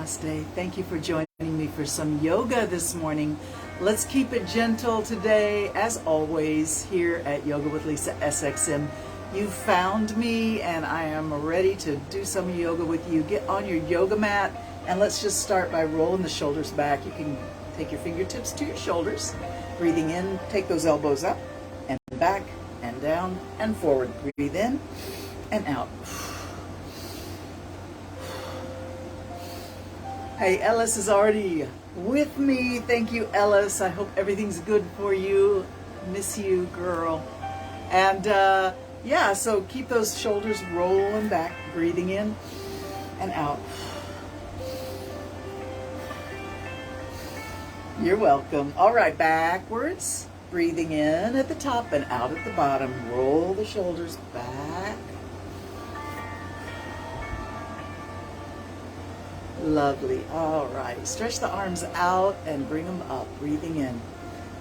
Namaste. Thank you for joining me for some yoga this morning. Let's keep it gentle today, as always, here at Yoga with Lisa SXM. You found me and I am ready to do some yoga with you. Get on your yoga mat and let's just start by rolling the shoulders back. You can take your fingertips to your shoulders. Breathing in, take those elbows up and back and down and forward. Breathe in and out. Hey, Ellis is already with me. Thank you, Ellis. I hope everything's good for you. Miss you, girl. And yeah, so keep those shoulders rolling back, breathing in and out. You're welcome. All right, backwards. Breathing in at the top and out at the bottom. Roll the shoulders back. Lovely. All right. Stretch the arms out and bring them up. Breathing in.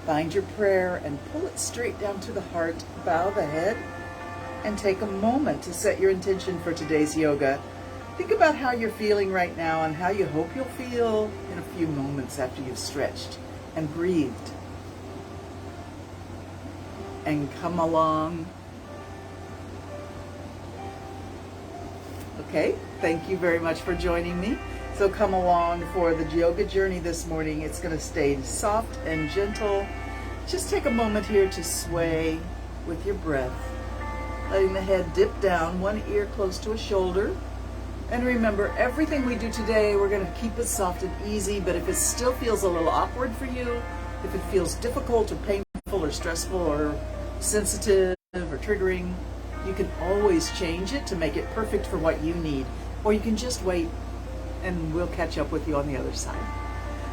Find your prayer and pull it straight down to the heart. Bow the head and take a moment to set your intention for today's yoga. Think about how you're feeling right now and how you hope you'll feel in a few moments after you've stretched and breathed. And come along. Okay, thank you very much for joining me. So come along for the yoga journey this morning. It's going to stay soft and gentle. Just take a moment here to sway with your breath. Letting the head dip down, one ear close to a shoulder. And remember, everything we do today, we're going to keep it soft and easy, but if it still feels a little awkward for you, if it feels difficult or painful or stressful or sensitive or triggering, you can always change it to make it perfect for what you need. Or you can just wait and we'll catch up with you on the other side.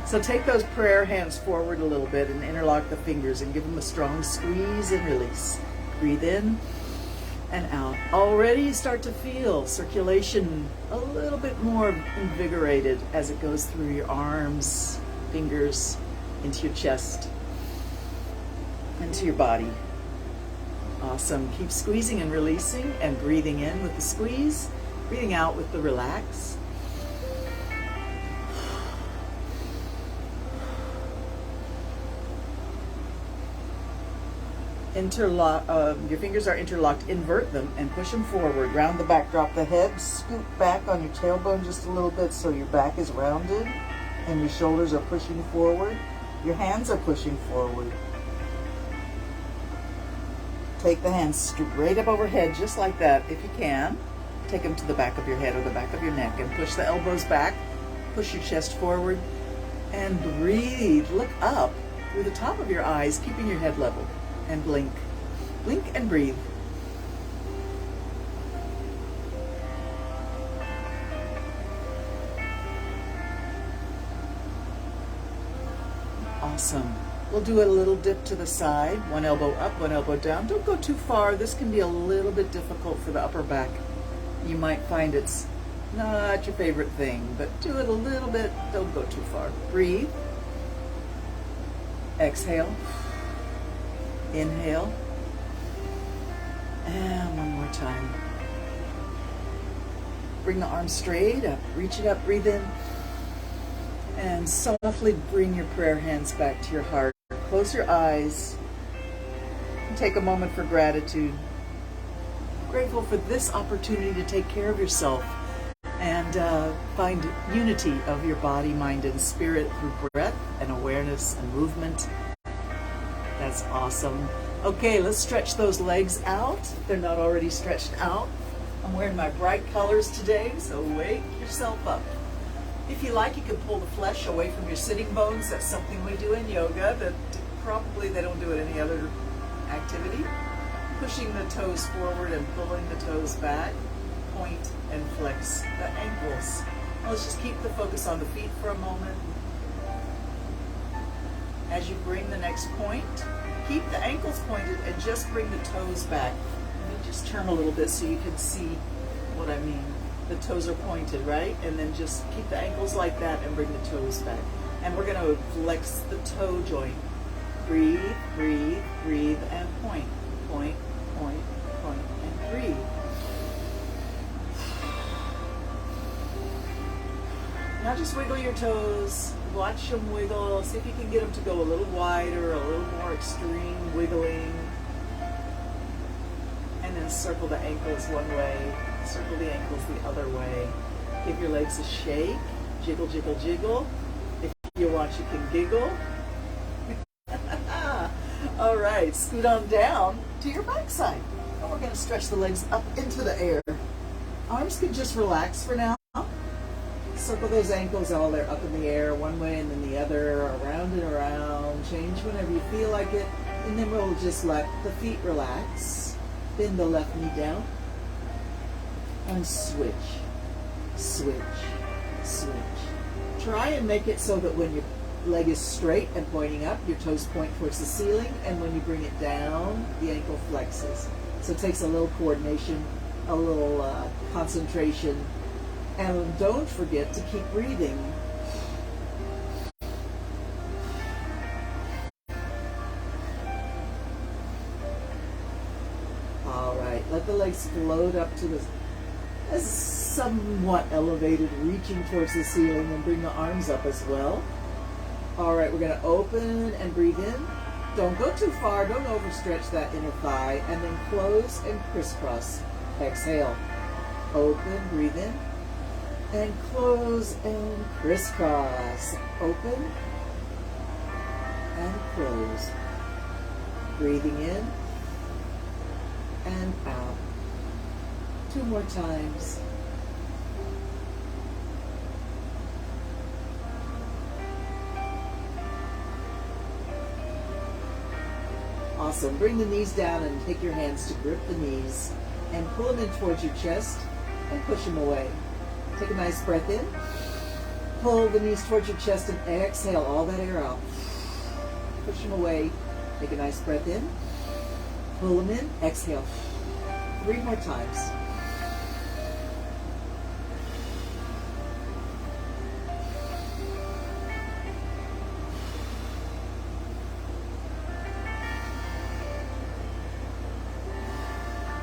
So take those prayer hands forward a little bit and interlock the fingers and give them a strong squeeze and release. Breathe in and out. Already you start to feel circulation a little bit more invigorated as it goes through your arms, fingers, into your chest, into your body. Awesome. Keep squeezing and releasing and breathing in with the squeeze, breathing out with the relax. Interlock, your fingers are interlocked, invert them and push them forward. Round the back, drop the head, scoot back on your tailbone just a little bit so your back is rounded and your shoulders are pushing forward. Your hands are pushing forward. Take the hands straight up overhead just like that if you can. Take them to the back of your head or the back of your neck and push the elbows back. Push your chest forward and breathe. Look up through the top of your eyes, keeping your head level. And blink. Blink and breathe. Awesome. We'll do a little dip to the side. One elbow up, one elbow down. Don't go too far. This can be a little bit difficult for the upper back. You might find it's not your favorite thing, but do it a little bit. Don't go too far. Breathe. Exhale. Inhale. And one more time. Bring the arms straight up. Reach it up. Breathe in. And softly bring your prayer hands back to your heart. Close your eyes. And take a moment for gratitude. Grateful for this opportunity to take care of yourself and find unity of your body, mind, and spirit through breath and awareness and movement. That's awesome. Okay, let's stretch those legs out. If they're not already stretched out. I'm wearing my bright colors today, so wake yourself up. If you like, you can pull the flesh away from your sitting bones. That's something we do in yoga that probably they don't do at any other activity. Pushing the toes forward and pulling the toes back. Point and flex the ankles. Now let's just keep the focus on the feet for a moment. As you bring the next point, keep the ankles pointed and just bring the toes back. Let me just turn a little bit so you can see what I mean. The toes are pointed, right? And then just keep the ankles like that and bring the toes back. And we're going to flex the toe joint. Breathe, breathe, breathe, and point. Point, point, point, and breathe. Now just wiggle your toes, watch them wiggle, see if you can get them to go a little wider, a little more extreme wiggling. And then circle the ankles one way, circle the ankles the other way. Give your legs a shake, jiggle, jiggle, jiggle. If you want, you can giggle. All right, scoot on down to your backside. And we're going to stretch the legs up into the air. Arms can just relax for now. Circle those ankles all there up in the air, one way and then the other, around and around. Change whenever you feel like it. And then we'll just let the feet relax. Bend the left knee down. And switch, switch, switch. Try and make it so that when your leg is straight and pointing up, your toes point towards the ceiling, and when you bring it down, the ankle flexes. So it takes a little coordination, a little concentration. And don't forget to keep breathing. All right, let the legs float up to the somewhat elevated, reaching towards the ceiling, and bring the arms up as well. All right, we're going to open and breathe in. Don't go too far, don't overstretch that inner thigh, and then close and crisscross. Exhale. Open, breathe in. And close and crisscross. Open and close. Breathing in and out. 2 more times. Awesome. Bring the knees down and take your hands to grip the knees and pull them in towards your chest and push them away. Take a nice breath in. Pull the knees towards your chest and exhale all that air out. Push them away. Take a nice breath in. Pull them in. Exhale. 3 more times.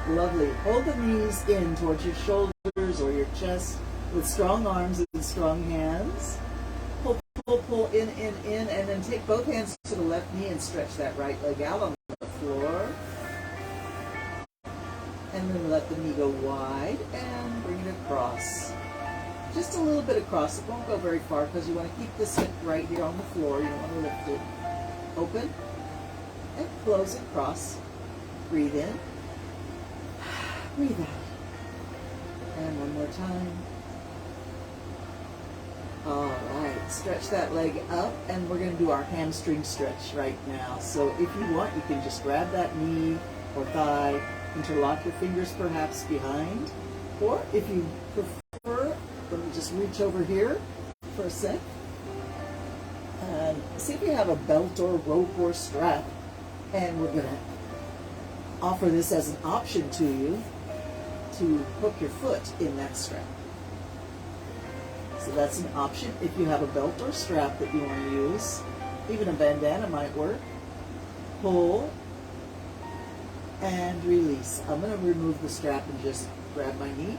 Lovely. Hold the knees in towards your shoulders or your chest with strong arms and strong hands. Pull, pull, pull, in, and then take both hands to the left knee and stretch that right leg out on the floor. And then let the knee go wide and bring it across. Just a little bit across. It won't go very far because you want to keep this hip right here on the floor. You don't want to lift it. Open and close and cross. Breathe in. Breathe out. And one more time. All right, stretch that leg up, and we're going to do our hamstring stretch right now. So if you want, you can just grab that knee or thigh, interlock your fingers perhaps behind, or if you prefer, let me just reach over here for a sec. And see if you have a belt or rope or strap, and we're going to offer this as an option to you to hook your foot in that strap. So that's an option if you have a belt or strap that you want to use. Even a bandana might work. Pull and release. I'm going to remove the strap and just grab my knee.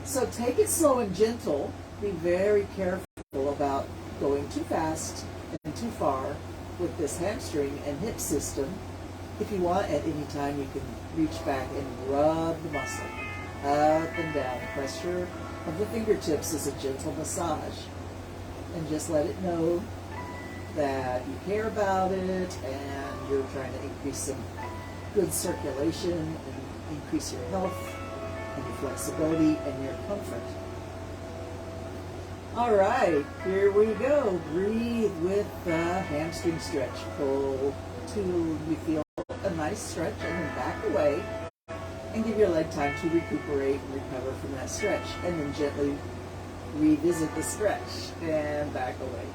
So take it slow and gentle. Be very careful about going too fast and too far with this hamstring and hip system. If you want, at any time, you can reach back and rub the muscle up and down. Pressure of the fingertips is a gentle massage. And just let it know that you care about it and you're trying to increase some good circulation and increase your health and your flexibility and your comfort. All right, here we go. Breathe with the hamstring stretch. Pull till you feel a nice stretch and then back away and give your leg time to recuperate and recover from that stretch, and then gently revisit the stretch and back away.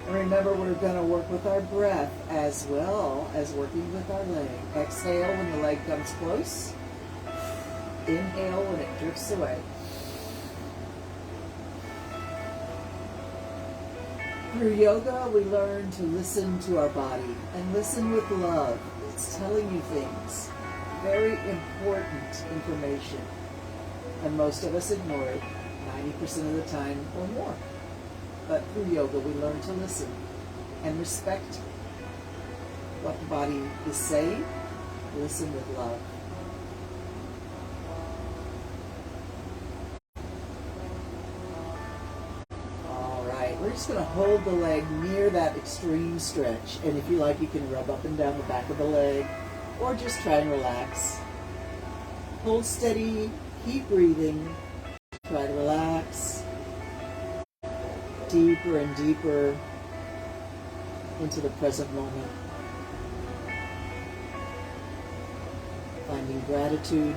And remember, we're going to work with our breath as well as working with our leg. Exhale when the leg comes close. Inhale when it drifts away. Through yoga, we learn to listen to our body and listen with love. It's telling you things. Very important information. And most of us ignore it. 90% of the time or more. But through yoga, we learn to listen and respect what the body is saying. Listen with love. All right, we're just going to hold the leg near that extreme stretch. And if you like, you can rub up and down the back of the leg or just try and relax. Hold steady, keep breathing, try to relax. Deeper and deeper into the present moment. Finding gratitude.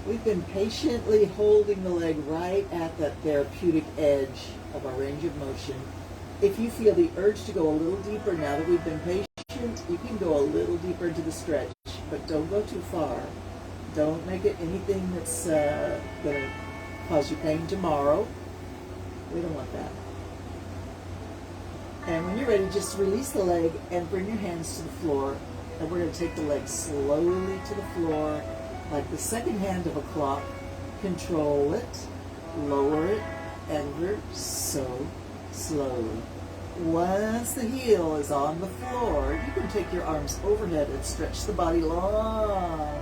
We've been patiently holding the leg right at that therapeutic edge of our range of motion. If you feel the urge to go a little deeper now that we've been patient, you can go a little deeper into the stretch, but don't go too far. Don't make it anything that's going to cause you pain tomorrow. We don't want that. And when you're ready, just release the leg and bring your hands to the floor. And we're going to take the leg slowly to the floor, like the second hand of a clock. Control it, lower it, ever so slowly. Once the heel is on the floor, you can take your arms overhead and stretch the body long.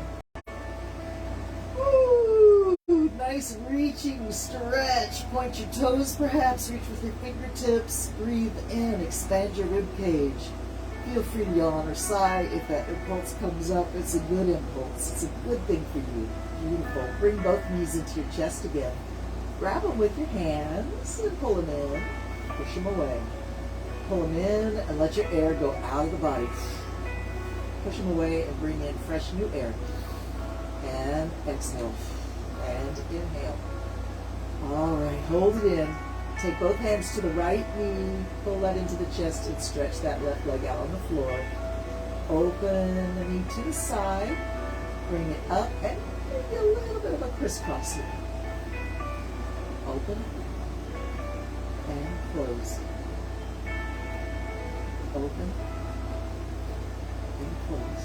Woo! Nice reaching stretch. Point your toes perhaps, reach with your fingertips. Breathe in, expand your rib cage. Feel free to yawn or sigh if that impulse comes up. It's a good impulse. It's a good thing for you. Beautiful. Bring both knees into your chest again. Grab them with your hands and pull them in. Push them away. Pull them in and let your air go out of the body. Push them away and bring in fresh new air. And exhale. And inhale. All right, hold it in. Take both hands to the right knee. Pull that into the chest and stretch that left leg out on the floor. Open the knee to the side. Bring it up and maybe a little bit of a crisscross here. Open and close. Open and close.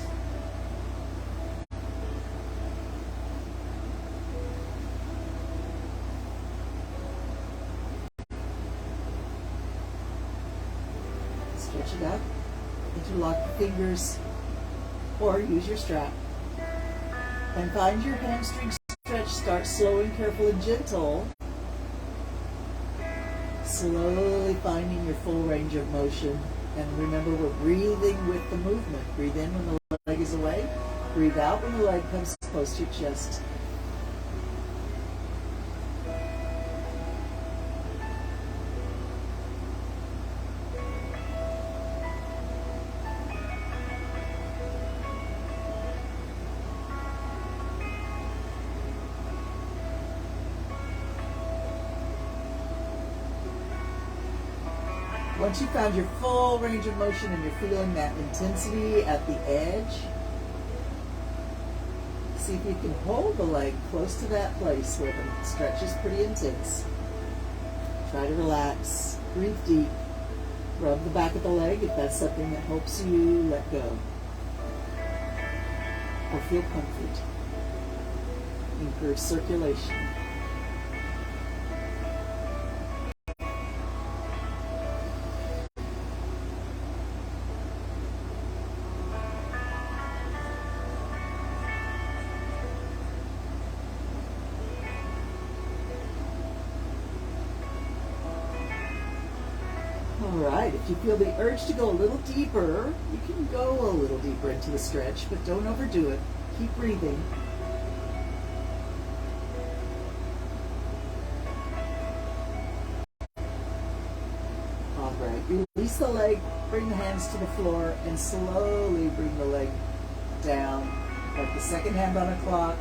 Stretch it out. Interlock the fingers or use your strap. And find your hamstring stretch. Start slow and careful and gentle. Slowly finding your full range of motion. And remember, we're breathing with the movement. Breathe in when the leg is away. Breathe out when the leg comes close to your chest. Once you've found your full range of motion and you're feeling that intensity at the edge, see if you can hold the leg close to that place where the stretch is pretty intense. Try to relax, breathe deep, rub the back of the leg if that's something that helps you let go. Or feel comfort. Encourage circulation. Alright, if you feel the urge to go a little deeper, you can go a little deeper into the stretch, but don't overdo it. Keep breathing. Alright, release the leg, bring the hands to the floor, and slowly bring the leg down. Like the second hand on a clock.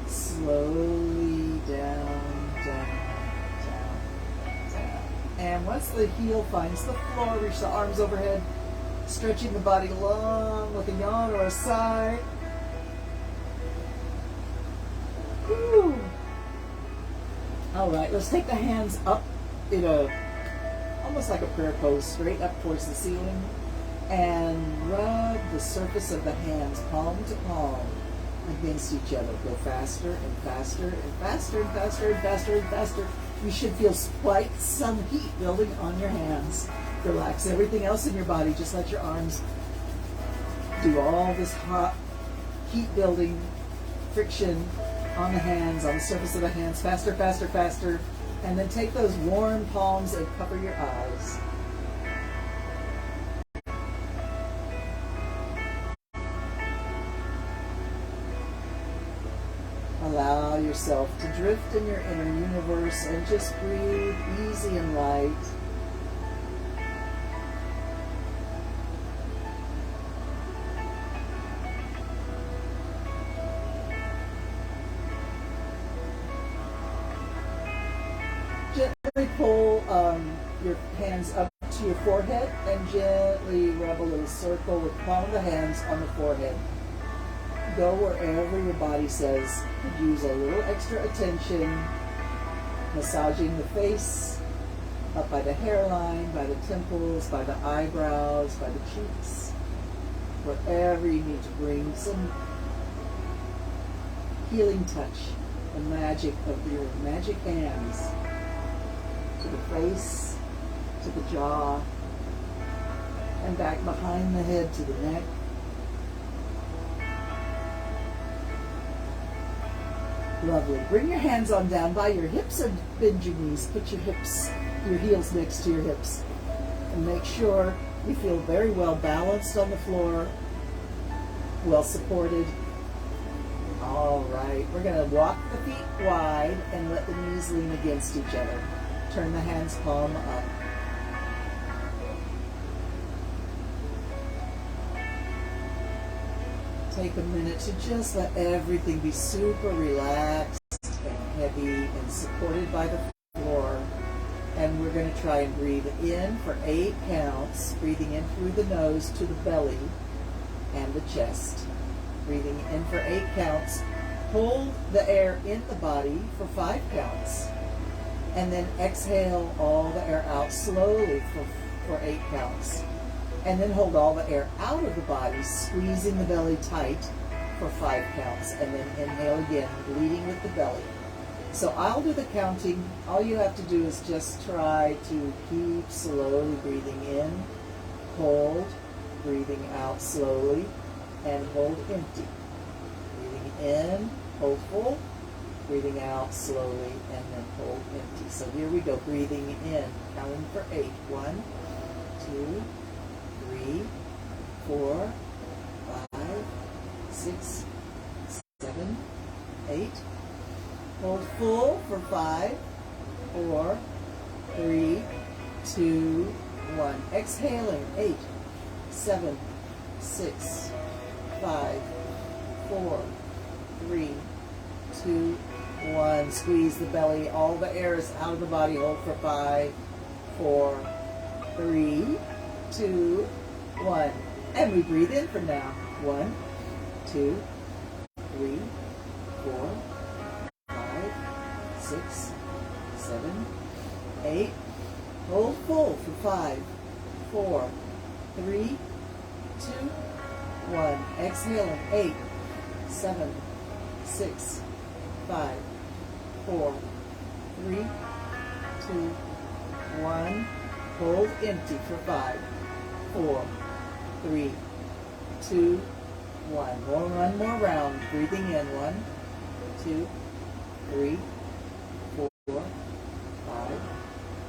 Slowly down, down. And once the heel finds the floor, reach the arms overhead, stretching the body long with a yawn or a sigh. Woo. All right, let's take the hands up in a almost like a prayer pose, straight up towards the ceiling, and rub the surface of the hands, palm to palm, against each other. Go faster and faster and faster and faster and faster and faster. You should feel quite some heat building on your hands. Relax everything else in your body. Just let your arms do all this hot heat building friction on the hands, on the surface of the hands. Faster, faster, faster. And then take those warm palms and cover your eyes. Allow yourself to drift in your inner universe and just breathe easy and light. Gently pull your hands up to your forehead and gently rub a little circle with the palm of the hands on the forehead. Go wherever your body says. Use a little extra attention, massaging the face, up by the hairline, by the temples, by the eyebrows, by the cheeks, wherever you need to bring some healing touch, the magic of your magic hands to the face, to the jaw, and back behind the head to the neck. Lovely. Bring your hands on down by your hips or bend your knees. Put your heels next to your hips. And make sure you feel very well balanced on the floor, well supported. All right. We're going to walk the feet wide and let the knees lean against each other. Turn the hands palm up. Take a minute to just let everything be super relaxed and heavy and supported by the floor. And we're going to try and breathe in for 8 counts, breathing in through the nose to the belly and the chest. Breathing in for 8 counts. Hold the air in the body for 5 counts. And then exhale all the air out slowly for 8 counts. And then hold all the air out of the body, squeezing the belly tight for 5 counts. And then inhale again, leading with the belly. So I'll do the counting. All you have to do is just try to keep slowly breathing in, hold, breathing out slowly, and hold empty. Breathing in, hold full, breathing out slowly, and then hold empty. So here we go, breathing in, counting for 8. 1, 2, 3, 4, 5, 6, 7, 8. Hold full for 5, 4, 3, 2, 1. Exhaling, 8, 7, 6, 5, 4, 3, 2, 1. Squeeze the belly. All the air is out of the body. Hold for 5, 4, 3, 2, 1. And we breathe in for now. 1, 2, 3, 4, 5, 6, 7, 8. Hold full for 5, 4, 3, 2, 1. Exhaling. 8, 7, 6, 5, 4, 3, 2, 1. Hold empty for 5, 4, 3, 2, 1. One more round. Breathing in. 1, 2, 3, 4, 5,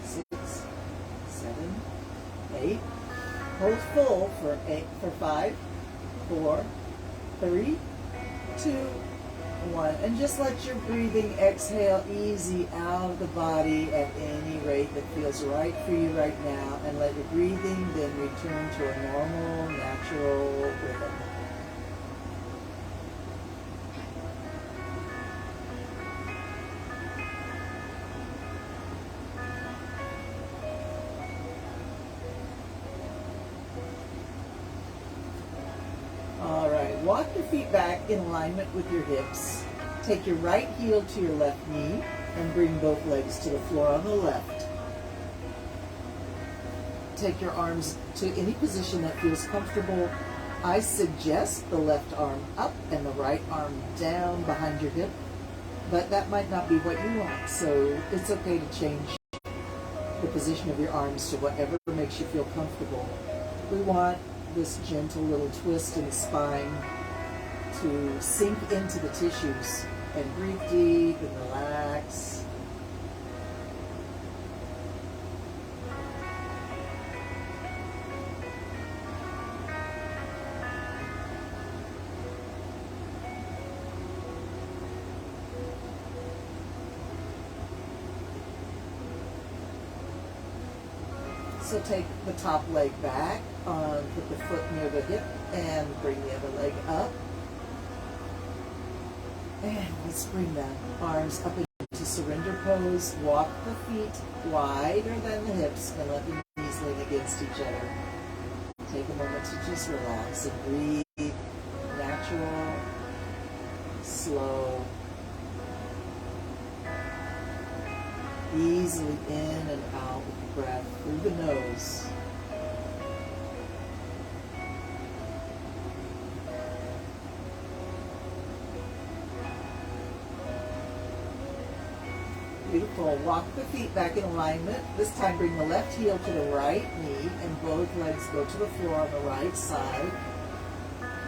6, 7, 8. Hold full for 5, 4, 3, 2, 1. And just let your breathing exhale easy out of the body at any rate that feels right for you right now. And let your breathing then return to a normal, natural rhythm. All right, walk your feet back in alignment with your hips. Take your right heel to your left knee and bring both legs to the floor on the left. take your arms to any position that feels comfortable. I suggest the left arm up and the right arm down behind your hip, but that might not be what you want, so it's okay to change the position of your arms to whatever makes you feel comfortable. We want this gentle little twist in the spine to sink into the tissues, and breathe deep and relax. So take the top leg back, put the foot near the hip, and bring the other leg up. And let's bring the arms up into surrender pose. Walk the feet wider than the hips and let the knees lean against each other. Take a moment to just relax and breathe. Natural, slow, easily in and out with the breath through the nose. Beautiful. Walk the feet back in alignment. This time bring the left heel to the right knee and both legs go to the floor on the right side.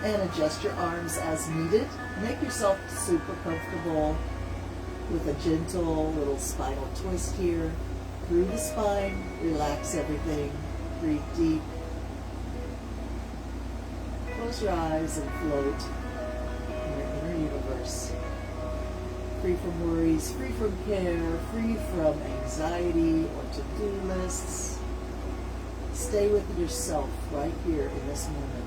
And adjust your arms as needed. Make yourself super comfortable with a gentle little spinal twist here. Through the spine, relax everything. Breathe deep. Close your eyes and float in your inner universe. Free from worries, free from care, free from anxiety or to-do lists. Stay with yourself right here in this moment.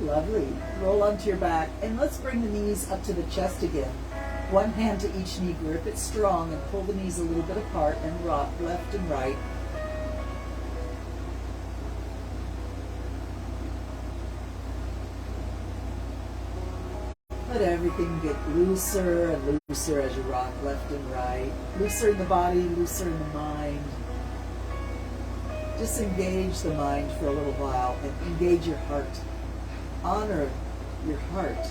Lovely. Roll onto your back and let's bring the knees up to the chest again. One hand to each knee, grip it strong and pull the knees a little bit apart and rock left and right. Let everything get looser and looser as you rock left and right. Looser in the body, looser in the mind. Disengage the mind for a little while and engage your heart. Honor your heart,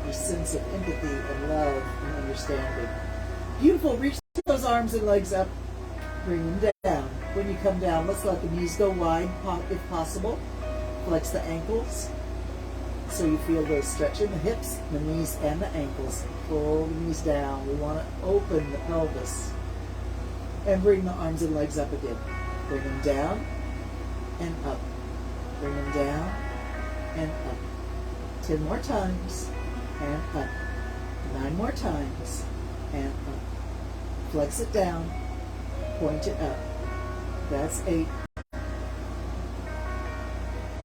your sense of empathy and love and understanding. Beautiful. Reach those arms and legs up. Bring them down. When you come down, let's let the knees go wide if possible. Flex the ankles so you feel the stretch in the hips, the knees, and the ankles. Pull the knees down. We want to open the pelvis. And bring the arms and legs up again. Bring them down and up. Bring them down and up. 10 more times and up. 9 more times and up. Flex it down, point it up. That's 8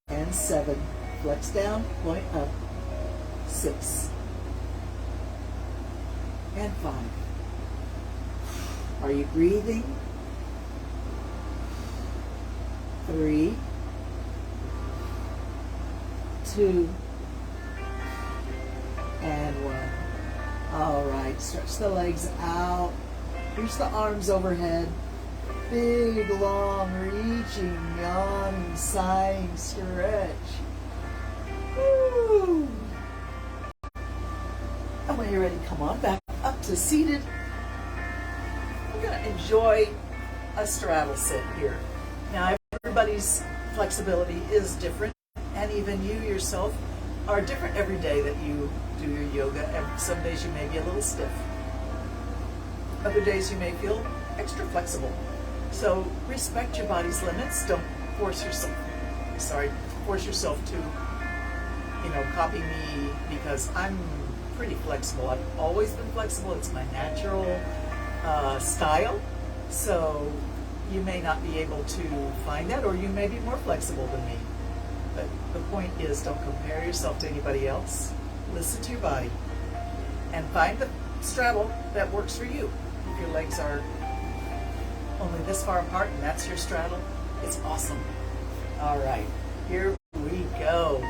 and 7. Flex down, point up. 6 and 5. Are you breathing? 3, 2, and 1. All right, stretch the legs out. Reach the arms overhead. Big, long, reaching, yawning, sighing stretch. Woo! And when you're ready, come on back up to seated. We're going to enjoy a straddle sit here. Now, everybody's flexibility is different, and even you yourself are different every day that you do your yoga. Some days you may be a little stiff. Other days you may feel extra flexible. So respect your body's limits. Don't force yourself to, copy me, because I'm pretty flexible. I've always been flexible. It's my natural style. So you may not be able to find that, or you may be more flexible than me. But the point is, don't compare yourself to anybody else. Listen to your body and find the straddle that works for you. If your legs are only this far apart and that's your straddle, it's awesome. All right, here we go.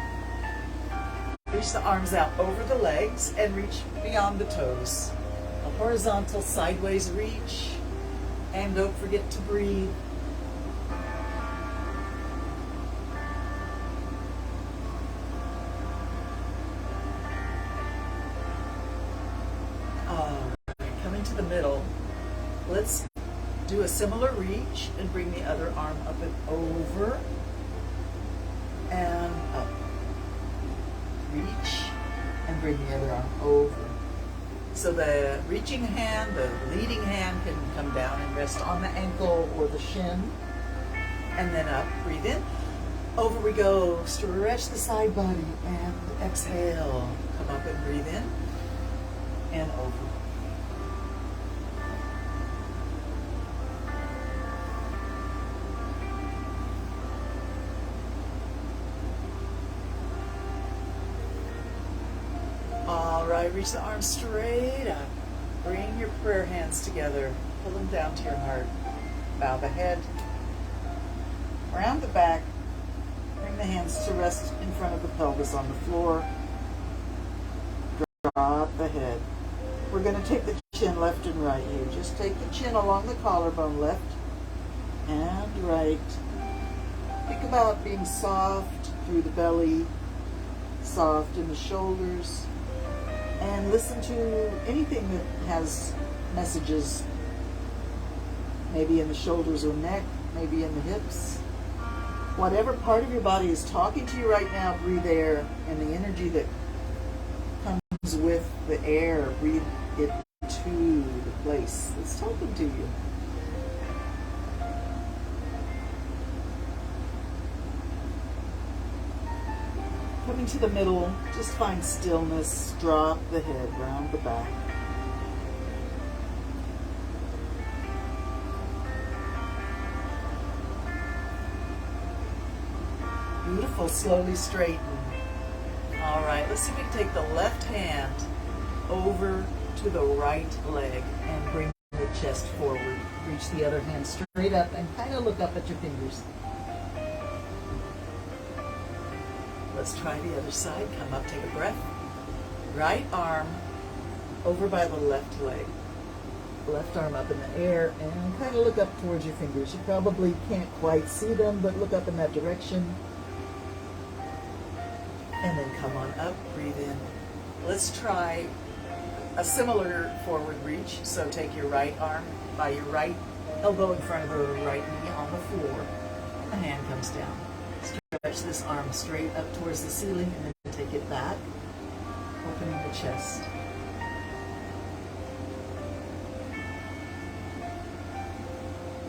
Reach the arms out over the legs and reach beyond the toes. A horizontal sideways reach, and don't forget to breathe. All right, coming to the middle, let's do a similar reach and bring the other arm up and over and up. Reach and bring the other arm over. So the reaching hand, the leading hand can come down and rest on the ankle or the shin. And then up, breathe in. Over we go. Stretch the side body and exhale. Come up and breathe in and over. All right, reach the arms straight up. Bring your prayer hands together. Pull them down to your heart. Bow the head. Around the back. Bring the hands to rest in front of the pelvis on the floor. Drop the head. We're going to take the chin left and right here. Just take the chin along the collarbone, left and right. Think about being soft through the belly, soft in the shoulders. And listen to anything that has messages, maybe in the shoulders or neck, maybe in the hips. Whatever part of your body is talking to you right now, breathe air, and the energy that comes with the air, breathe it to the place that's talking to you. Coming to the middle, just find stillness, drop the head round the back. Beautiful, slowly straighten. All right, let's see if we can take the left hand over to the right leg and bring the chest forward. Reach the other hand straight up and kind of look up at your fingers. Let's try the other side. Come up, take a breath. Right arm over by the left leg. Left arm up in the air and kind of look up towards your fingers. You probably can't quite see them, but look up in that direction. And then come on up, breathe in. Let's try a similar forward reach. So take your right arm by your right elbow in front of the right knee on the floor. And the hand comes down. Stretch this arm straight up towards the ceiling and then take it back, opening the chest.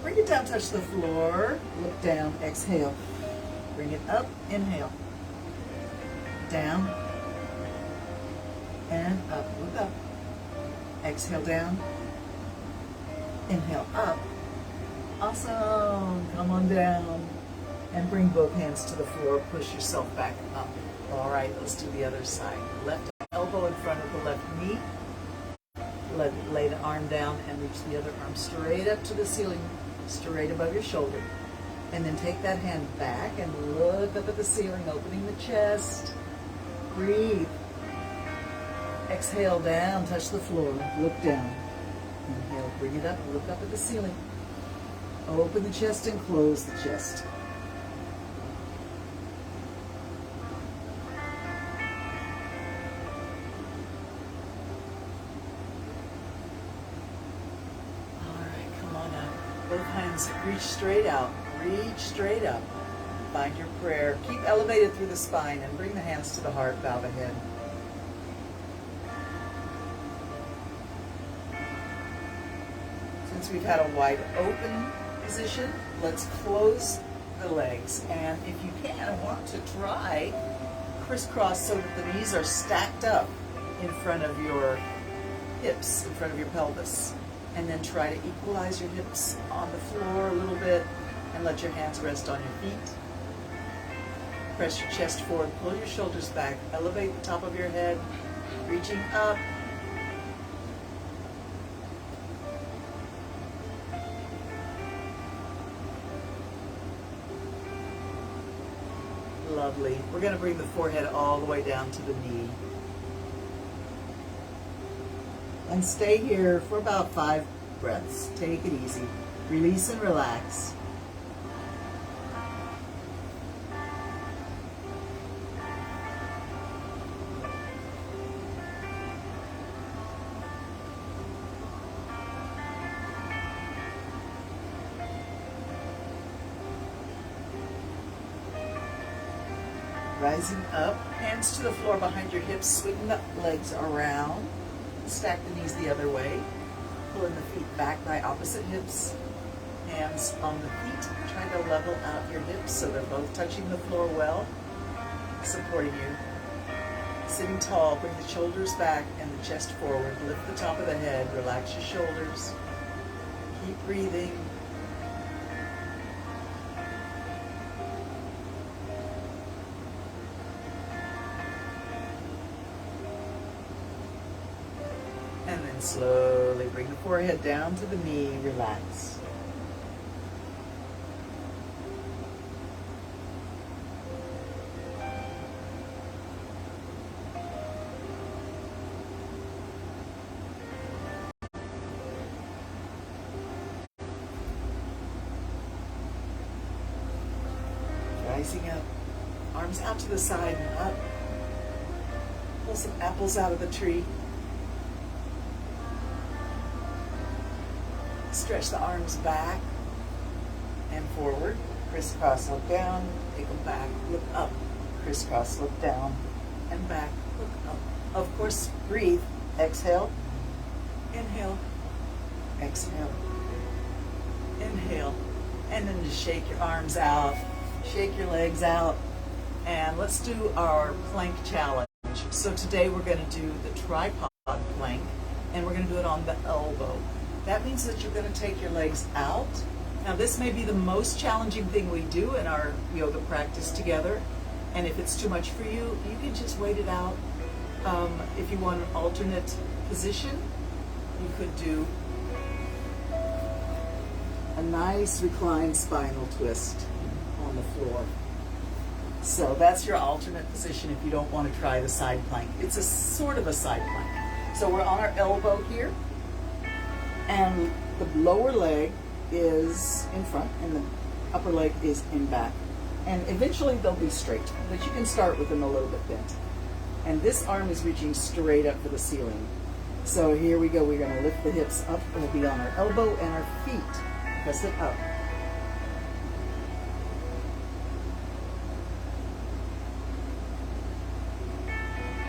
Bring it down, touch the floor, look down, exhale. Bring it up, inhale. Down and up, look up. Exhale down, inhale up. Awesome, come on down. And bring both hands to the floor, push yourself back up. All right, let's do the other side. Left elbow in front of the left knee. Lay the arm down and reach the other arm straight up to the ceiling, straight above your shoulder. And then take that hand back and look up at the ceiling, opening the chest. Breathe. Exhale down, touch the floor, look down. Inhale, bring it up, look up at the ceiling. Open the chest and close the chest. Both hands reach straight out, reach straight up. Find your prayer. Keep elevated through the spine and bring the hands to the heart, bow the head. Since we've had a wide open position, let's close the legs. And if you can, want to try crisscross so that the knees are stacked up in front of your hips, in front of your pelvis. And then try to equalize your hips on the floor a little bit and let your hands rest on your feet. Press your chest forward, pull your shoulders back, elevate the top of your head, reaching up. Lovely. We're going to bring the forehead all the way down to the knee. And stay here for about 5 breaths. Take it easy. Release and relax. Rising up, hands to the floor behind your hips, swing the legs around, stack the knees the other way, pulling the feet back by opposite hips, hands on the feet, trying to level out your hips so they're both touching the floor well, supporting you. Sitting tall, bring the shoulders back and the chest forward, lift the top of the head, relax your shoulders, keep breathing. And then slowly bring the forehead down to the knee, relax. Rising up, arms out to the side and up. Pull some apples out of the tree. Stretch the arms back and forward. Crisscross, look down, take them back, look up. Crisscross, look down and back, look up. Of course, breathe. Exhale, inhale, exhale, inhale. And then just shake your arms out, shake your legs out. And let's do our plank challenge. So today we're going to do the tripod plank, and we're going to do it on the elbow. That means that you're going to take your legs out. Now this may be the most challenging thing we do in our yoga practice together. And if it's too much for you, you can just wait it out. If you want an alternate position, you could do a nice reclined spinal twist on the floor. So that's your alternate position if you don't want to try the side plank. It's a sort of a side plank. So we're on our elbow here. And the lower leg is in front and the upper leg is in back. And eventually they'll be straight, but you can start with them a little bit bent. And this arm is reaching straight up for the ceiling. So here we go, we're going to lift the hips up. We'll be on our elbow and our feet. Press it up.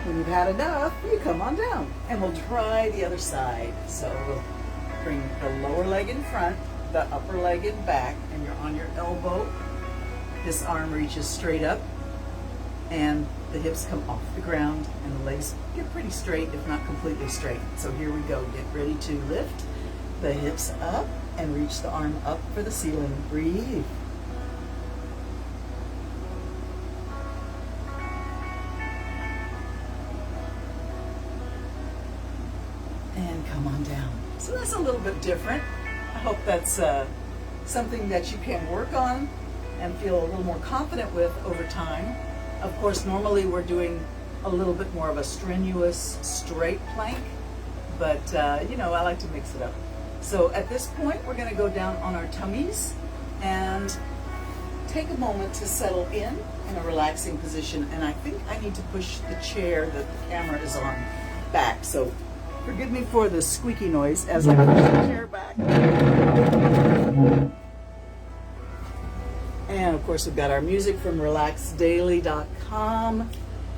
When you've had enough, you come on down. And we'll try the other side. So we'll bring the lower leg in front, the upper leg in back, and you're on your elbow. This arm reaches straight up, and the hips come off the ground, and the legs get pretty straight, if not completely straight. So here we go. Get ready to lift the hips up and reach the arm up for the ceiling. Breathe. And come on down. So that's a little bit different. I hope that's something that you can work on and feel a little more confident with over time. Of course, normally we're doing a little bit more of a strenuous straight plank, but you know, I like to mix it up. So at this point, we're gonna go down on our tummies and take a moment to settle in a relaxing position. And I think I need to push the chair that the camera is on back. So forgive me for the squeaky noise as I push the chair back. And of course, we've got our music from relaxdaily.com.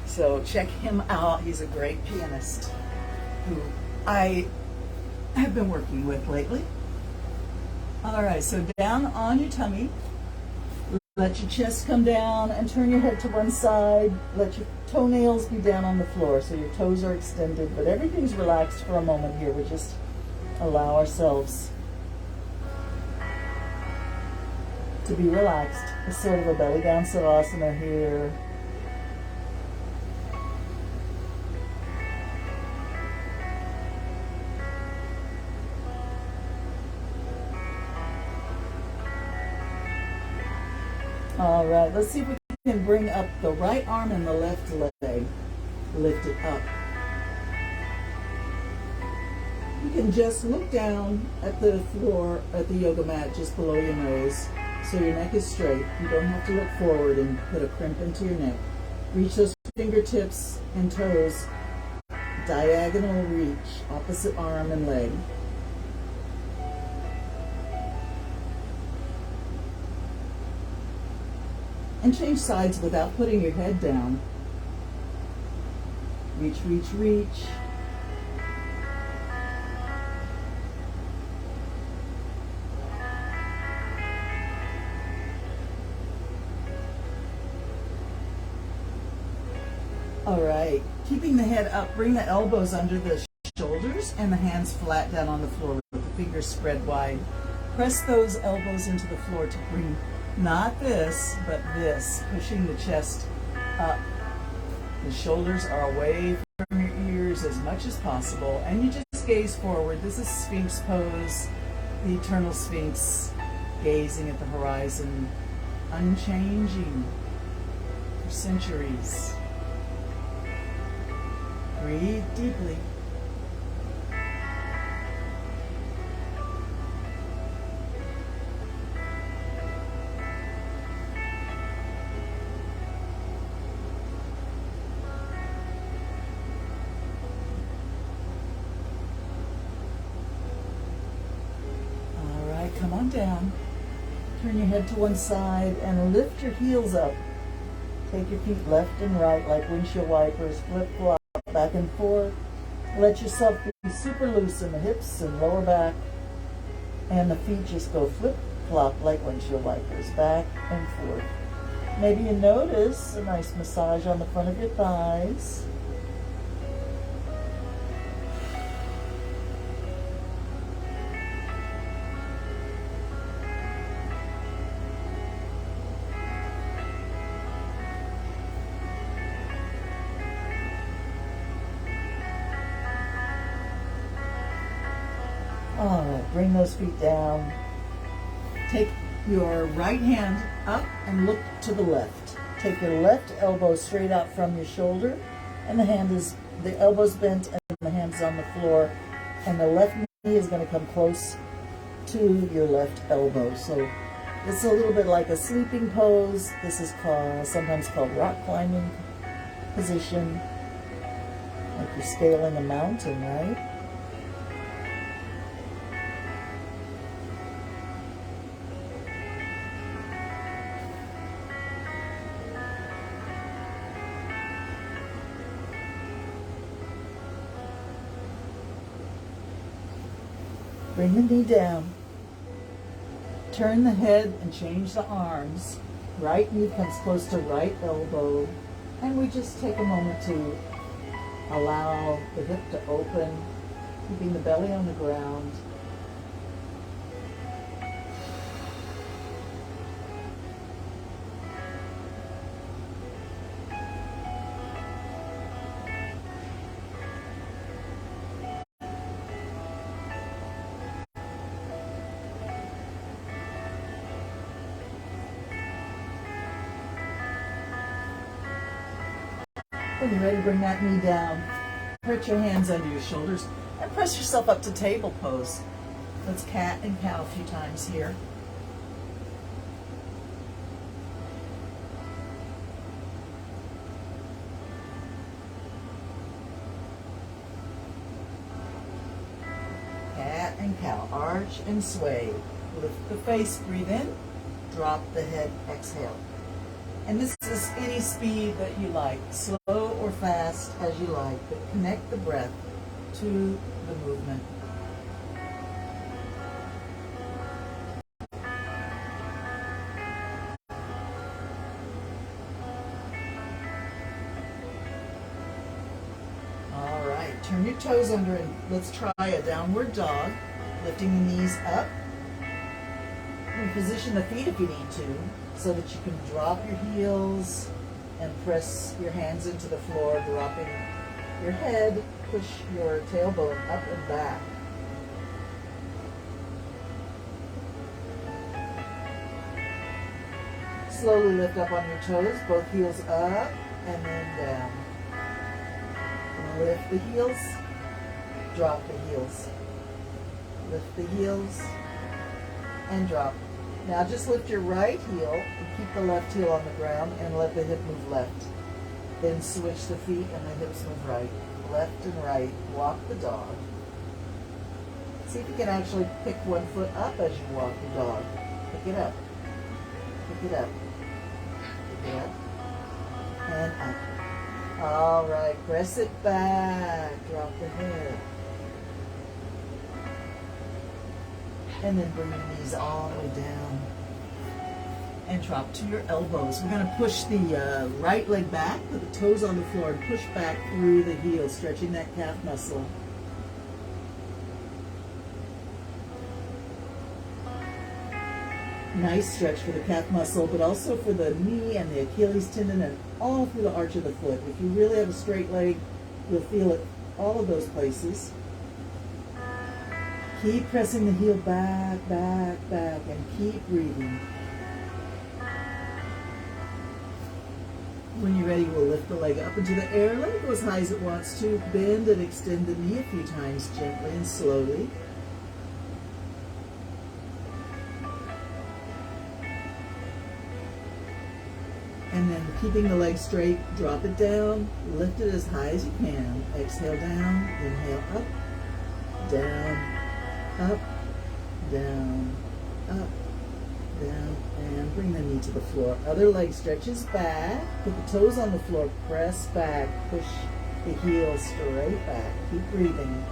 So check him out. He's a great pianist who I have been working with lately. All right, so down on your tummy. Let your chest come down and turn your head to one side. Let your toenails be down on the floor so your toes are extended, but everything's relaxed for a moment here. We're just allow ourselves to be relaxed. It's sort of a belly down savasana here. All right, let's see if we can bring up the right arm and the left leg. Lift it up. You can just look down at the floor, at the yoga mat just below your nose, so your neck is straight. You don't have to look forward and put a crimp into your neck. Reach those fingertips and toes, diagonal reach, opposite arm and leg. And change sides without putting your head down. Reach, reach, reach. All right, keeping the head up, bring the elbows under the shoulders and the hands flat down on the floor with the fingers spread wide. Press those elbows into the floor to bring not this, but this, pushing the chest up. The shoulders are away from your ears as much as possible, and you just gaze forward. This is Sphinx pose, the eternal Sphinx, gazing at the horizon, unchanging for centuries. Breathe deeply. Come on down. Turn your head to one side and lift your heels up. Take your feet left and right like windshield wipers. Flip flop back and forth. Let yourself be super loose in the hips and lower back. And the feet just go flip flop like windshield wipers, back and forth. Maybe you notice a nice massage on the front of your thighs. All right, bring those feet down. Take your right hand up and look to the left. Take your left elbow straight out from your shoulder, and the elbow's bent and the hand's on the floor, and the left knee is going to come close to your left elbow. So it's a little bit like a sleeping pose. This is sometimes called rock climbing position, like you're scaling a mountain, right? Bring the knee down. Turn the head and change the arms. Right knee comes close to right elbow. And we just take a moment to allow the hip to open, keeping the belly on the ground. When you're ready, bring that knee down. Put your hands under your shoulders and press yourself up to table pose. Let's cat and cow a few times here. Cat and cow. Arch and sway. Lift the face, breathe in. Drop the head, exhale. And this is any speed that you like, slow or fast as you like, but connect the breath to the movement. All right, turn your toes under and let's try a downward dog, lifting the knees up. Reposition the feet if you need to, so that you can drop your heels and press your hands into the floor, dropping your head, push your tailbone up and back. Slowly lift up on your toes, both heels up and then down. Lift the heels, drop the heels. Lift the heels and drop. Now just lift your right heel and keep the left heel on the ground and let the hip move left. Then switch the feet and the hips move right. Left and right. Walk the dog. See if you can actually pick one foot up as you walk the dog. Pick it up. Pick it up. Pick it up. And up. All right. Press it back. Drop the head. And then bring the knees all the way down. And drop to your elbows. We're going to push the right leg back, put the toes on the floor, and push back through the heel, stretching that calf muscle. Nice stretch for the calf muscle, but also for the knee and the Achilles tendon and all through the arch of the foot. If you really have a straight leg, you'll feel it all of those places. Keep pressing the heel back, back, back, and keep breathing. When you're ready, we'll lift the leg up into the air. Let it go as high as it wants to. Bend and extend the knee a few times, gently and slowly. And then keeping the leg straight, drop it down, lift it as high as you can. Exhale down, inhale up, down, up, down, up, down, and bring the knee to the floor. Other leg stretches back, put the toes on the floor, press back, push the heel straight back. Keep breathing.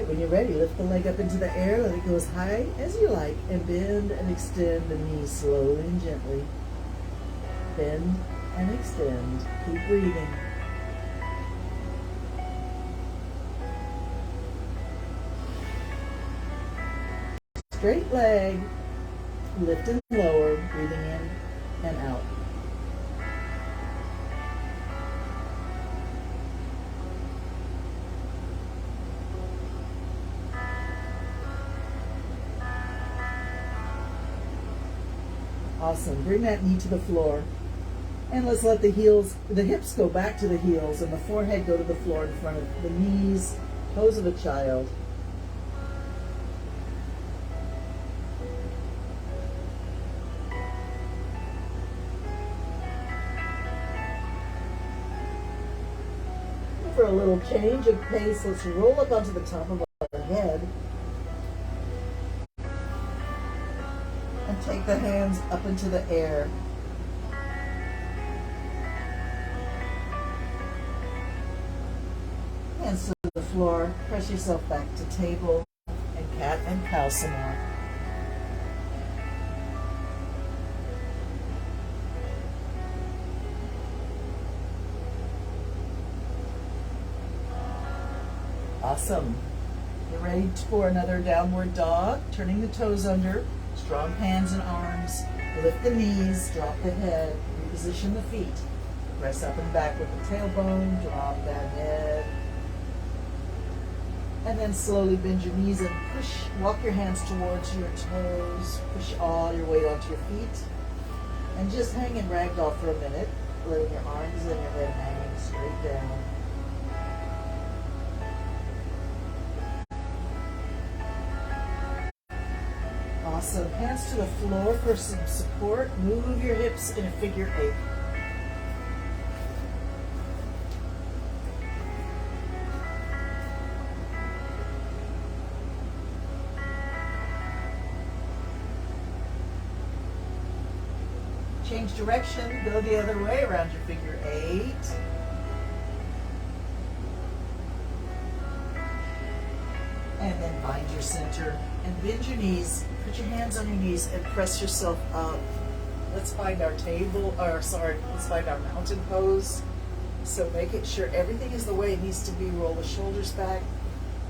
When you're ready, lift the leg up into the air, let it go as high as you like, and bend and extend the knee slowly and gently. Bend and extend. Keep breathing. Straight leg, lift and lower, breathing in and out. Awesome. Bring that knee to the floor. And let's let the hips go back to the heels and the forehead go to the floor in front of the knees, toes of a child. For a little change of pace, let's roll up onto the top of our head. And take the hands up into the air. Hands to the floor. Press yourself back to table and cat and cow some more. Awesome. You're ready for another downward dog. Turning the toes under. Strong hands and arms. Lift the knees, drop the head, reposition the feet. Press up and back with the tailbone, drop that head. And then slowly bend your knees and walk your hands towards your toes. Push all your weight onto your feet. And just hang in ragdoll for a minute, letting your arms and your head hang straight down. Awesome. Hands to the floor for some support. Move your hips in a figure 8. Change direction, go the other way around your figure 8. And then find your center and bend your knees. Put your hands on your knees and press yourself up. Let's find our let's find our mountain pose. So make it sure everything is the way it needs to be. Roll the shoulders back.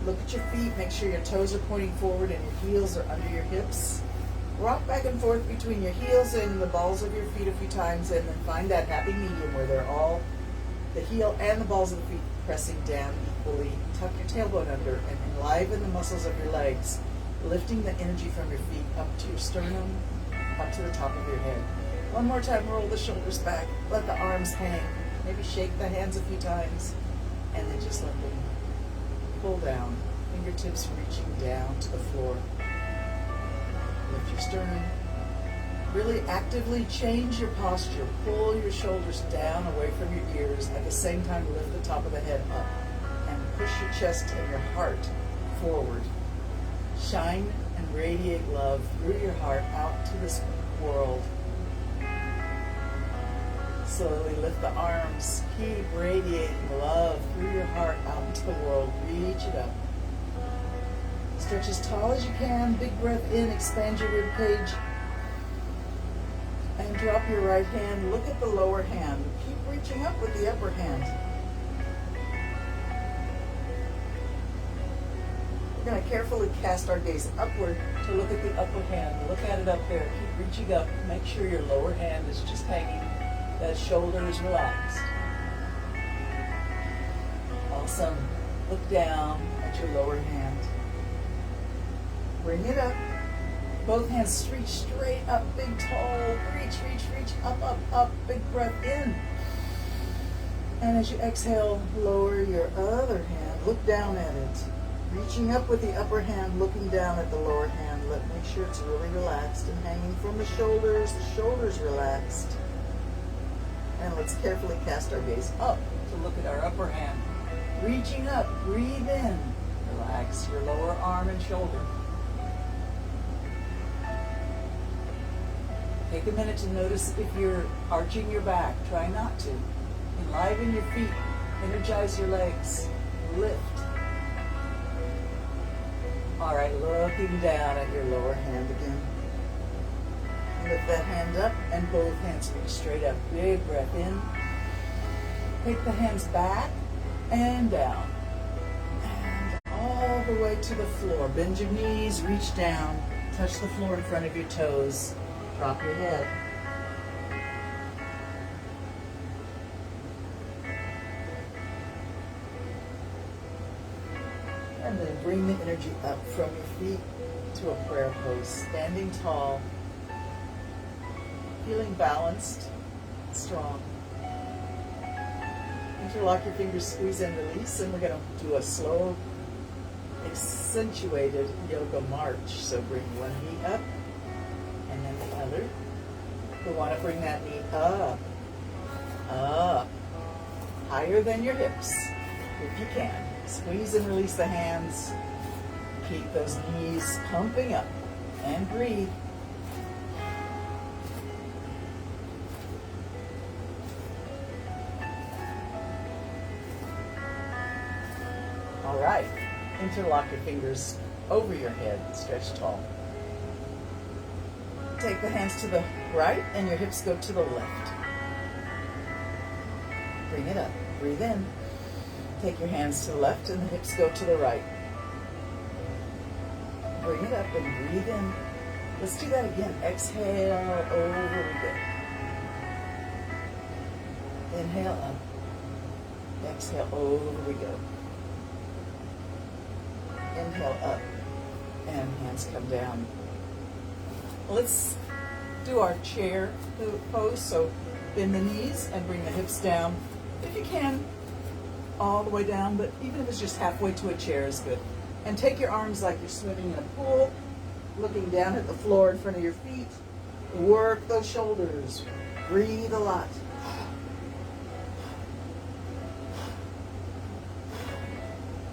Look at your feet. Make sure your toes are pointing forward and your heels are under your hips. Rock back and forth between your heels and the balls of your feet a few times, and then find that happy medium where they're all, the heel and the balls of the feet pressing down equally. Tuck your tailbone under and enliven the muscles of your legs, lifting the energy from your feet up to your sternum, up to the top of your head. One more time, roll the shoulders back, let the arms hang, maybe shake the hands a few times, and then just let them pull down, fingertips reaching down to the floor. Lift your sternum. Really actively change your posture. Pull your shoulders down away from your ears. At the same time, lift the top of the head up and push your chest and your heart forward. Shine and radiate love through your heart out to this world. Slowly lift the arms. Keep radiating love through your heart out into the world. Reach it up. Stretch as tall as you can. Big breath in. Expand your rib cage. And drop your right hand. Look at the lower hand. Keep reaching up with the upper hand. We're going to carefully cast our gaze upward to look at the upper hand. Look at it up there. Keep reaching up. Make sure your lower hand is just hanging. That shoulder is relaxed. Awesome. Look down at your lower hand. Bring it up. Both hands reach straight up, big, tall. Reach, reach, reach, up, up, up. Big breath in. And as you exhale, lower your other hand. Look down at it. Reaching up with the upper hand, looking down at the lower hand. Make sure it's really relaxed and hanging from the shoulders relaxed. And let's carefully cast our gaze up to look at our upper hand. Reaching up, breathe in. Relax your lower arm and shoulder. Take a minute to notice if you're arching your back. Try not to. Enliven your feet. Energize your legs. Lift. All right, looking down at your lower hand again. Lift that hand up and both hands reach straight up. Big breath in. Take the hands back and down. And all the way to the floor. Bend your knees, reach down. Touch the floor in front of your toes. Drop your head. And then bring the energy up from your feet to a prayer pose. Standing tall. Feeling balanced, strong. Interlock your fingers, squeeze and release, and we're going to do a slow, accentuated yoga march. So bring one knee up, and then the other. We want to bring that knee up, up, higher than your hips, if you can. Squeeze and release the hands. Keep those knees pumping up, and breathe. All right, interlock your fingers over your head, stretch tall. Take the hands to the right and your hips go to the left. Bring it up, breathe in. Take your hands to the left and the hips go to the right. Bring it up and breathe in. Let's do that again. Exhale, over we go. Inhale up. Exhale, over we go. Inhale up, and hands come down. Let's do our chair pose. So bend the knees and bring the hips down. If you can, all the way down, but even if it's just halfway to a chair is good. And take your arms like you're swimming in a pool, looking down at the floor in front of your feet. Work those shoulders. Breathe a lot.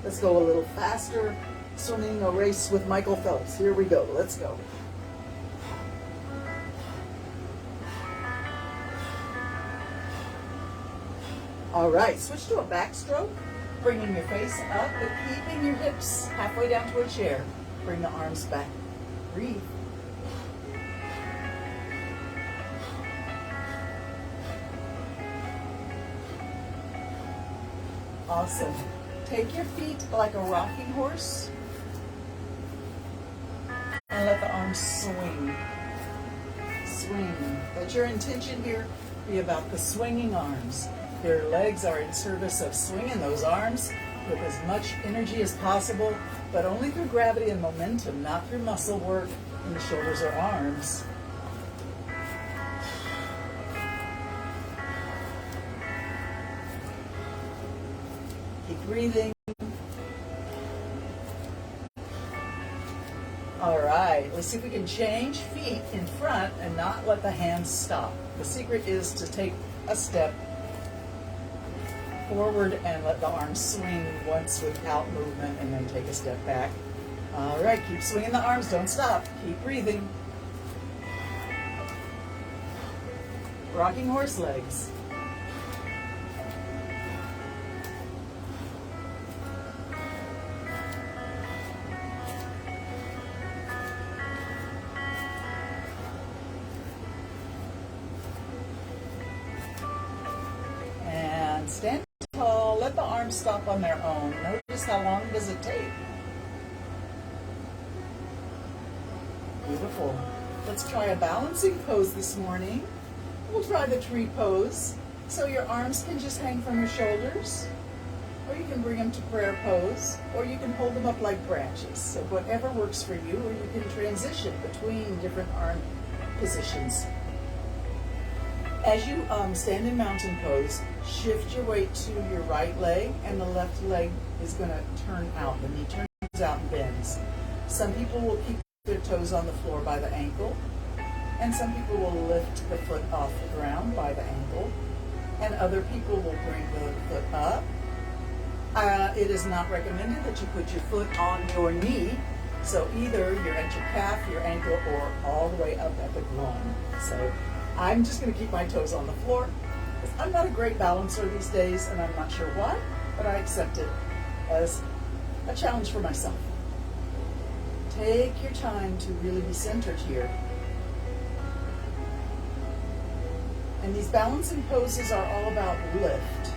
Let's go a little faster. Swimming a race with Michael Phelps. Here we go. Let's go. All right, switch to a backstroke, bringing your face up, but keeping your hips halfway down to a chair. Bring the arms back. Breathe. Awesome. Take your feet like a rocking horse and let the arms swing. Swing. Let your intention here be about the swinging arms. Your legs are in service of swinging those arms with as much energy as possible, but only through gravity and momentum, not through muscle work in the shoulders or arms. Keep breathing. All right, let's see if we can change feet in front and not let the hands stop. The secret is to take a step forward and let the arms swing once without movement, and then take a step back. All right, keep swinging the arms, don't stop. Keep breathing. Rocking horse legs. And stand tall, let the arms stop on their own. Notice how long does it take. Beautiful. Let's try a balancing pose this morning. We'll try the tree pose. So your arms can just hang from your shoulders, or you can bring them to prayer pose, or you can hold them up like branches. So whatever works for you, or you can transition between different arm positions. As you stand in mountain pose, shift your weight to your right leg, and the left leg is going to turn out. The knee turns out and bends. Some people will keep their toes on the floor by the ankle, and some people will lift the foot off the ground by the ankle, and other people will bring the foot up. It is not recommended that you put your foot on your knee, so either you're at your calf, your ankle, or all the way up at the groin. So I'm just going to keep my toes on the floor. I'm not a great balancer these days, and I'm not sure why, but I accept it as a challenge for myself. Take your time to really be centered here. And these balancing poses are all about lift.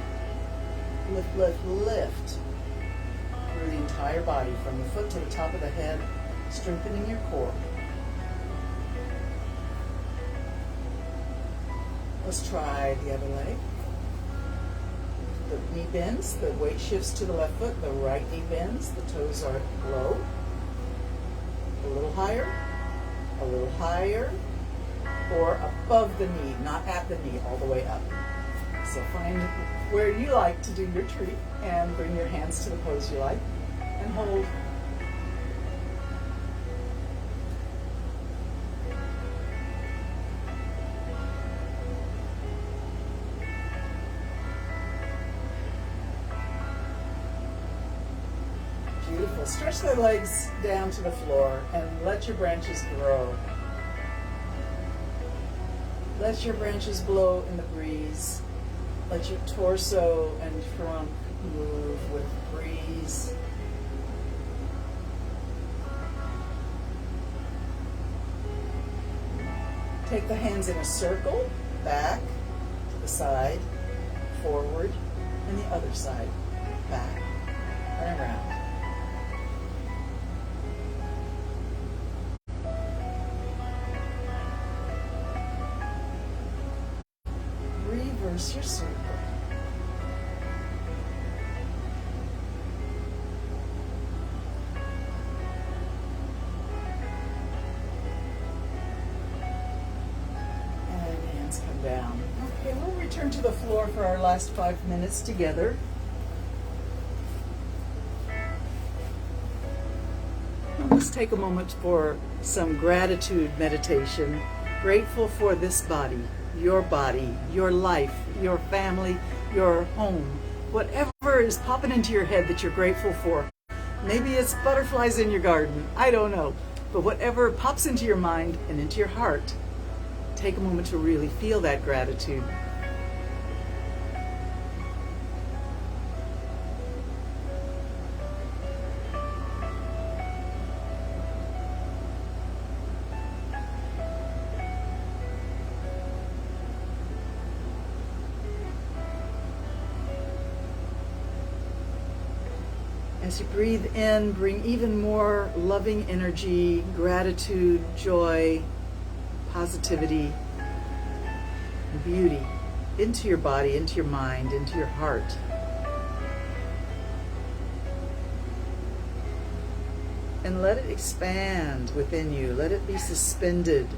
Lift, lift, lift through the entire body, from the foot to the top of the head, strengthening your core. Let's try the other leg. The knee bends, the weight shifts to the left foot, the right knee bends, the toes are low. A little higher, or above the knee, not at the knee, all the way up. So find where you like to do your tree and bring your hands to the pose you like and hold. Beautiful. Stretch the legs down to the floor and let your branches grow. Let your branches blow in the breeze. Let your torso and trunk move with breeze. Take the hands in a circle, back, to the side, forward, and the other side, back, and around. Reverse your circle. And hands come down. Okay, we'll return to the floor for our last 5 minutes together. Let's take a moment for some gratitude meditation. Grateful for this body, your life, your family, your home. Whatever is popping into your head that you're grateful for. Maybe it's butterflies in your garden, I don't know. But whatever pops into your mind and into your heart, take a moment to really feel that gratitude. As you breathe in, bring even more loving energy, gratitude, joy, positivity, and beauty into your body, into your mind, into your heart. And let it expand within you. Let it be suspended.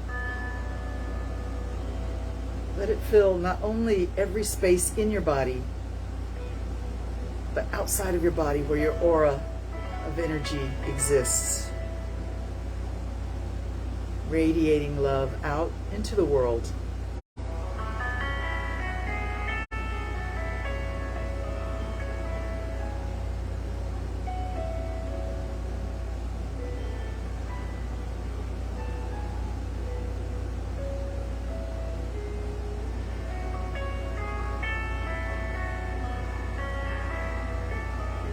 Let it fill not only every space in your body, but outside of your body where your aura of energy exists. Radiating love out into the world.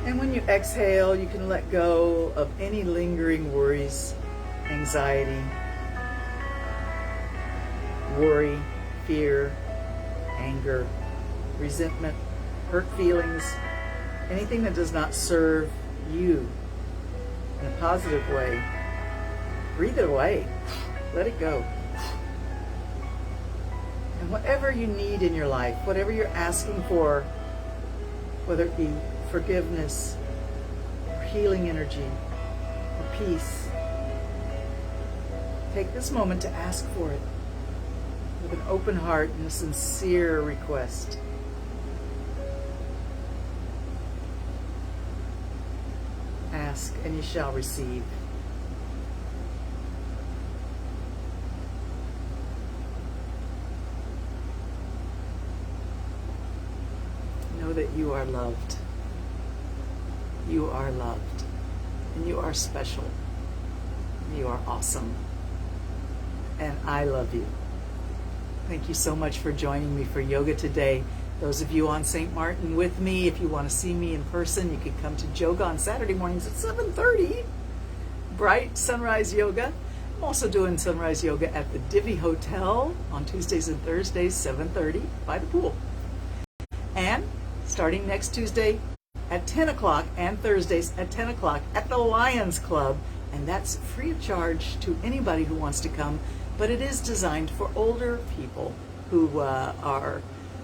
And when you exhale, you can let go of any lingering worries, anxiety, worry, fear, anger, resentment, hurt feelings, anything that does not serve you in a positive way. Breathe it away. Let it go. And whatever you need in your life, whatever you're asking for, whether it be forgiveness, or healing energy, or peace, take this moment to ask for it with an open heart and a sincere request. Ask and you shall receive. Know that you are loved. You are loved. And you are special. You are awesome. And I love you. Thank you so much for joining me for yoga today. Those of you on St. Martin with me, if you want to see me in person, you can come to Yoga on Saturday mornings at 7:30. Bright Sunrise Yoga. I'm also doing Sunrise Yoga at the Divi Hotel on Tuesdays and Thursdays, 7:30 by the pool. And starting next Tuesday at 10 o'clock and Thursdays at 10 o'clock at the Lions Club. And that's free of charge to anybody who wants to come. But it is designed for older people who are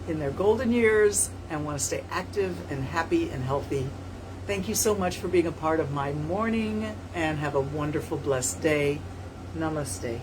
in their golden years and want to stay active and happy and healthy. Thank you so much for being a part of my morning and have a wonderful, blessed day. Namaste.